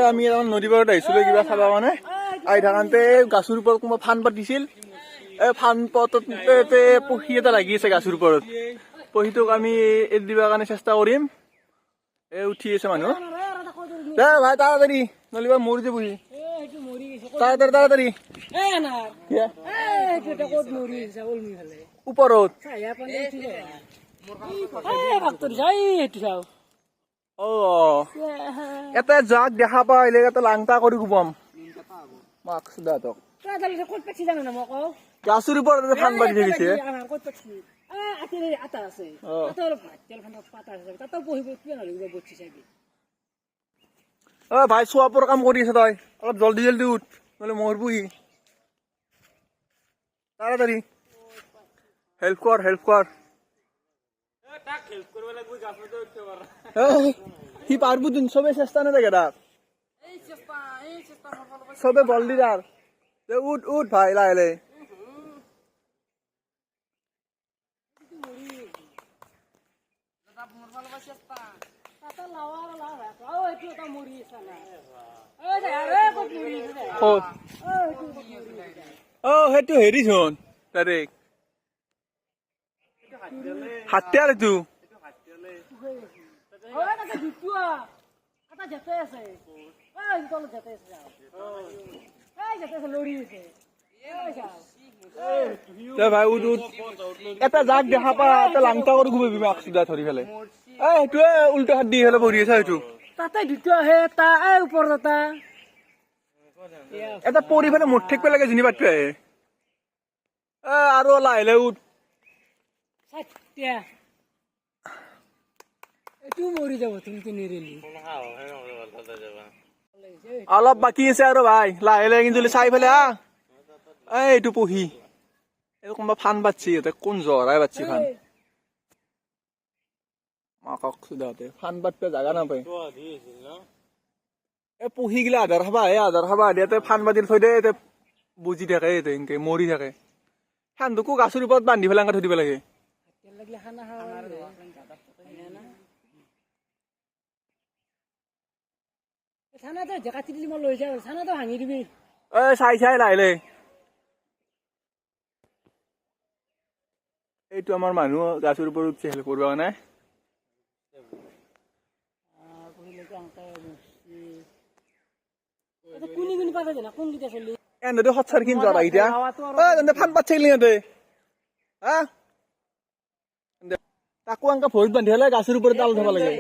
আমি নদী পাৰত আহিছিলো কিবা খাবা মানে আহি থাকোঁতে গাছৰ ওপৰত কোনোবা ফান পাতিছিল এই ফান পাততে পক্ষী এটা লাগি আছে গাছৰ ওপৰত পক্ষীটোক আমি এৰি দিবৰ কাৰণে চেষ্টা কৰিম এই উঠি আছে মানুহ দে ভাই তাড়াতাড়ি নলিবা মৰি যাব সি তাড়াতাড়ি ওপৰত এটা জাক দেখা পাই এটা লাংটা কৰি কোবাম মাক সুদাতক গাছৰ ওপৰত ফান পাতি থাকিছে অ ভাই চোৱাপৰ কাম কৰি আছে তই অলপ জলদি জলদি উঠ নহলে মৰবহি তাড়াতাড়ি হেল্প কৰ সি পাৰবো দিন সবে চেষ্টা না দেখে তাৰ সবে বল দি তাৰ উঠ ভাই লাইলে ও সেইটো হেৰি চোন তাৰে হাতে আৰু তু ভাই উঠ এটা জাক দেখা পা এটা লাংটা কৰি ঘুমাবি মাক সুদা ধৰি ফেলে সেইটোৱে উল্টা হাত দি ফেলে বহি আছে সেইটো তাতে দ্বিতীয় আহে এটা ওপৰত এটা পৰি ফেলে মুঠ ঠেকব লাগে যিনি বাটটো আহে আৰু লাহে উঠ অলপ বাকী আছে আৰু ভাই লাহে লাহে কিন্তু চাই ফেলে এইটো পঢ়ি এই কোনোবা ফান পাচ্ছি কোন জৰাই পাচ্ছি ফান মাকক সুধাতে ফান পাতপে জাগা নাপায় এই পঢ়ি গিলা আধাৰ খাবা দিয়াতে ফান পাতি থৈ দে বুজি থাকে এনেকে মৰি থাকে ফানটোকো গাছৰ ওপৰত বান্ধি পেলাই থৈ দিব লাগে চাই লাহে এইটো আমাৰ মানুহ গাছৰ ওপৰত উঠছে হেল্প কৰিব কাৰণে এনে সৎসাৰ কিন জৰা এতিয়া ফান পাতছিলি সিহঁতে তাকো এনেকে ভৰিত বান্ধি হলে গাছৰ ওপৰত তাল থব লাগে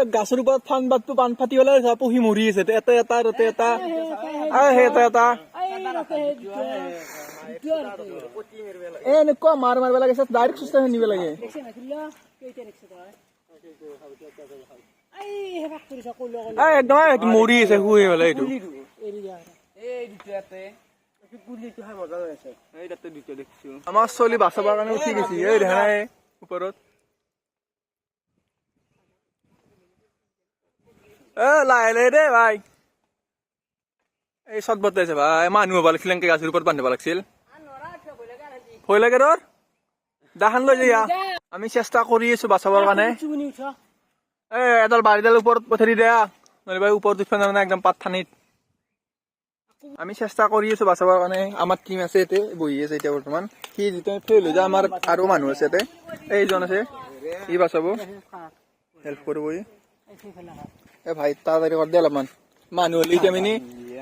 গাছৰ ওপৰত ফান পাতটো পান ফাটি হলে পঢ়ি মৰি আছে এটা এনেকুৱা মাৰিব লাগে ডাইৰেক্ট সুস্থ নিব লাগে একদম মৰি আছে শুই পেলে এইটো আমাৰ চলি বাচাবৰ কাৰণে উঠি গৈছে এই দেখা নাই ওপৰত লাহে দে ভাই এই চট বতাইছে ভাই মানুহ হব লাগিছিল এনেকে গাছৰ ওপৰত বান্ধিব লাগিছিল ভয় লাগে তোৰ দাহান লৈ যা আমি চেষ্টা কৰি আছো বাচাবৰ কাৰণে এডাল বাৰীডাল ওপৰত পঠাই দিয়া নহলে ওপৰত উঠিব মানে একদম পাতঠানিত আমি চেষ্টা কৰি আছো বাচাবৰ কাৰণে আমাৰ টিম আছে ইয়াতে বহি আছে এতিয়া বৰ্তমান সি যেতিয়া ফেইল হৈ যায় আমাৰ আৰু মানুহ আছে ইয়াতে এইজন আছে সি বাচাব হেল্প কৰিব ভাই তাড়াতাড়ি কৰ দে অলপমান মানুহ হলে এতিয়া মানে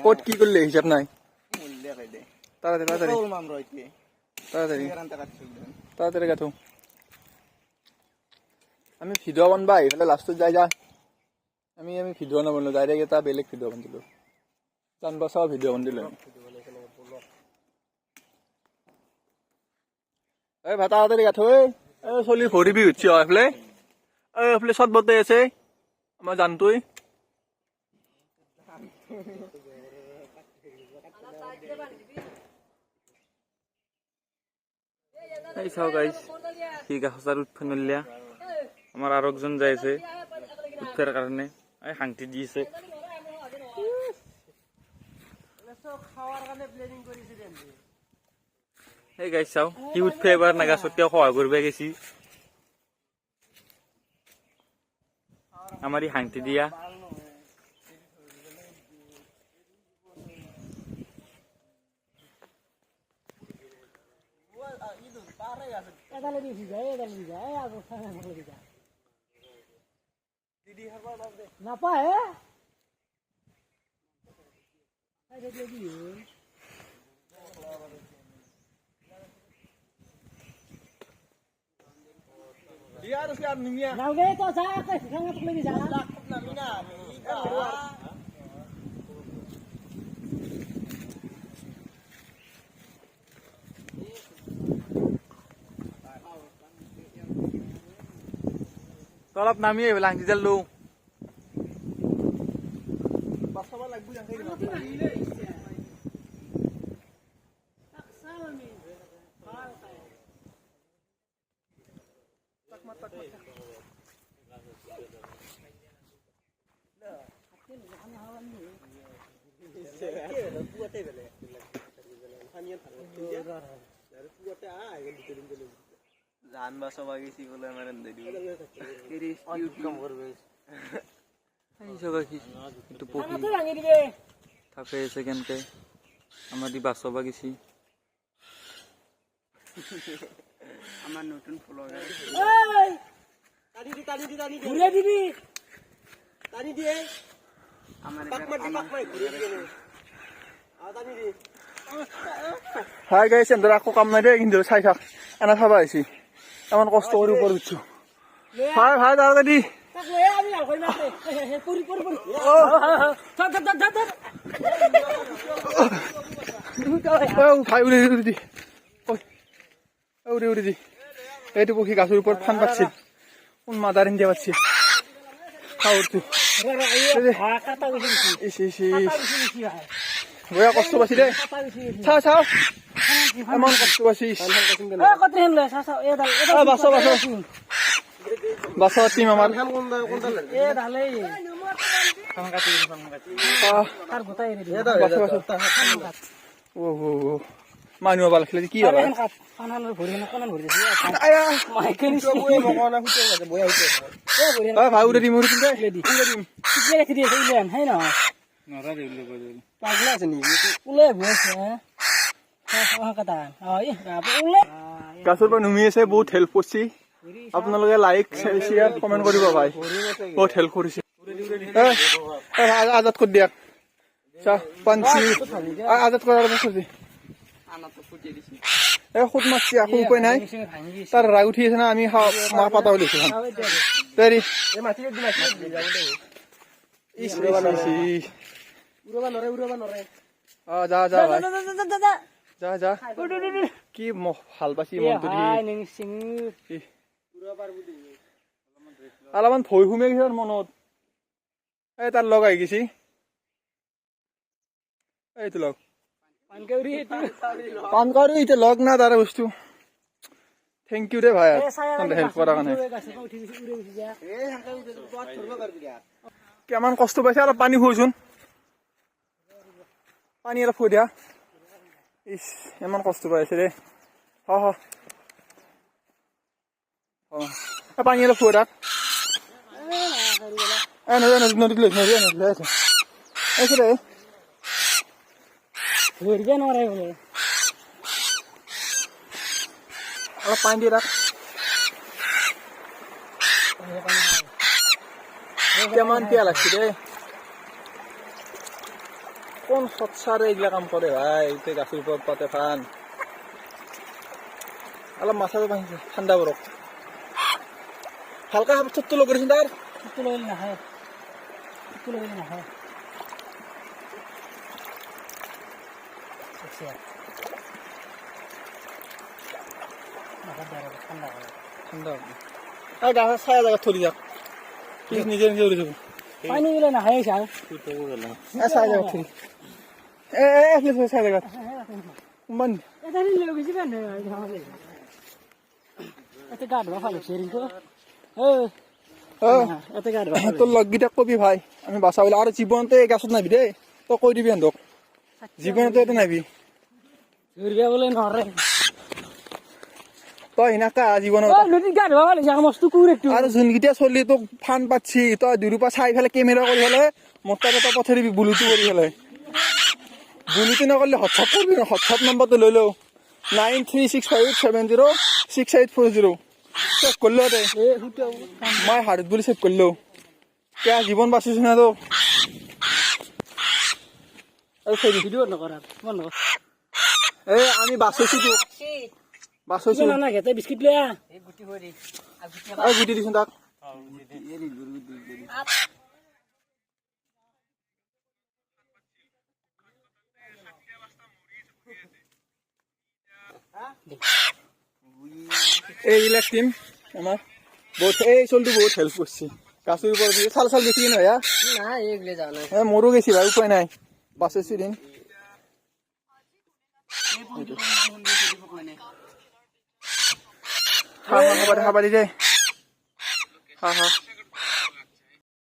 ক'ত কি কৰিলে হিচাপ নাই তাড়াতাড়ি গাঠো আমি ভিডিঅ' বনবা আহি পেলাই লাষ্টত যাই আমি ভিডিঅ' নবনালো ডাইৰেক্ট এটা বেলেগ ভিডিঅ' বনালো জানবা চাও ভিডিঅ' বনালো এই ভাই তাড়াতাড়ি গাঠো চলি ভৰিবি উঠছি এইফালে চট বতাই আছে আমাৰ জানটোই এই চাও গাইস কি গাছৰ উঠফা নলিয়া আমাৰ আৰু একজন যাই আছে উঠাৰ কাৰণে এই হাংটি দি আছে এই গাইছ চাও কি উঠে এবাৰ না গাছত কিয় সহায় কৰিব গেছি আমাৰ ই হাঁতি দিয়া নাপায় নাগে তো যা খাঙা তুলে যা অলপ নামি আহিব লাংটি জাল লো জান বাঁচাব গেছি বলে আমার একটু পকি থাকে সেকেন্ডকে আমার দি বাঁচাব গেছি আমার নতুন ফ্লোর ঘুরে দিবি হাই গাইছে এন্দর আকো কাম নাই দে কিন্তু চাই থাক এনা চাবা আইছি এমন কষ্ট করে উপর উঠছো ভাই ভাই তাড়াতাড়ি তাক লয়ে আমি আর কই না পুরি পুরি পুরি ধর ধর ধর ধর ও ভাই উড়ে উড়ে দি উড়ে উড়ে দি এইটু পক্ষী গাছের উপর ফান পাচ্ছিল কোন মাদার ইন্ডিয়া পাচ্ছি খাও উঠছো কাটা গেছে ইস ইস ইস বয়া কষ্ট পাচ্ছি দে চাও চাও এমন কষ্ট পাচ্ছিস কত হেন লয় সা এ দাল বাসা বাসা বাসা টিম আমার এ দালে তার গোটাই রে বাসা বাসা ও ও ও মানুহ বাল খেলে কি হবে কানানোর ভরি না কানান ভরি দিছি আয়া মাইকে নিছি মকনা ফুটে গেছে বয়া হইছে এ ভাই উড়ে দিম উড়ে দিম উড়ে দিম কি রেখে দিয়েছে ইলেন হ্যাঁ না নরা দিলে কই পাগলা আছে নি উলে বসে হ্যাঁ কথা ওই উলে গাছৰ পৰা নুমি আছে বহুত হেল্প কৰিছে আপোনালোকে লাইক শেয়াৰ কমেন্ট কৰিব ভাই বহুত হেল্প কৰিছে আজাদ কৰি দিয়ক চাহ পাঞ্চি আজাদ কৰাৰ বস্তু খুদ মাছি আকৌ উপায় নাই তাৰ ৰাগ উঠি আছে না আমি মাহ পাতা লৈছো দেৰি যা যা ভাই যা যা কি ভাল পাইছি মনটো দি অলপমান ভয় সোমাই গৈছে মনত এই তাৰ লগ আহি গৈছি এইটো লগ পান কাউৰী এতিয়া লগ না তাৰ বস্তু থেংক ইউ দে ভাই হেল্প কৰাৰ কাৰণে কিমান কষ্ট পাইছে অলপ পানী খুৱাইছোন পানী অলপ খুৱাই দিয়া ইস ইমান কষ্ট পাইছে দে পানী অলপ খুৱাই থাক নদীত লৈ আছে দে ঘুরবে না রে বলে অলপ পানী দিয়ে তাক কেমান পিয়া লাগছে দে কোন সৎসাৰে এইগিলা কাম কৰে ভাই এতিয়া গাছৰ ওপৰত পাতে ফান অলপ মাথাটো ভাঙিছে ঠাণ্ডা বৰফ হালকা থুপটো লগ কৰিছে তাৰ তুই লইল না হয় তুই লইল না হয় আচ্ছা ঠান্ডা ঠাণ্ডা আর গাছ ছায়া জায়গা থরি যাক কি নিজে নিজে উড়ে যাব পানি গেলে না হয় যাও ছায়া জায়গা থরি একলে ছায়া জায়গা মান এটা নিলে গেছি কেন এটা গাড় ভালো শেরিং তো এটা গাড় তোর লগগিটা কবি ভাই আমি বাঁচাবলে আর জীবনতে এই গাছত নাবি দে তো কই দিবি আনদক জীবনতে এটা নাবি ঘুরবে বলে নরে তই সেনেকা জীৱনত নদীত গা ধোৱা ভাল হৈছে মস্ত কুকুৰ একটু আৰু যোনকেইটা চলি তোক ফান পাচ্ছি তই দুৰূপা চাই ফেলে কেমেৰা কৰি ফেলে মোৰ তাত এটা পঠাই দিবি বুলুটো কৰি ফেলে বুলুটো নকৰিলে হোৱাটছআপ কৰিবি হোৱাটছআপ নম্বৰটো লৈ লওঁ 9365706840 চেক কৰিলো দে মই হাৰ্ট বুলি চেক কৰিলো কিয় জীৱন বাচিছো না তো আৰু সেই ভিডিঅ' নকৰা বন্ধ এই আমি বাচিছো তো বাচিছো না ঘেতে বিস্কিট লৈ আহ এই গুটি দিছোন তাক এইবিলাক টিম আমাৰ বহুত এই চলটো বহুত হেল্প করছি গাছের উপর দিয়ে সাল সাল বেশি না ভাইয়া না এগুলো যাও না হ্যাঁ মরও গেছি ভাই উপায় নাই বাঁচেছি দিন হা হা খাবার যায় হা হা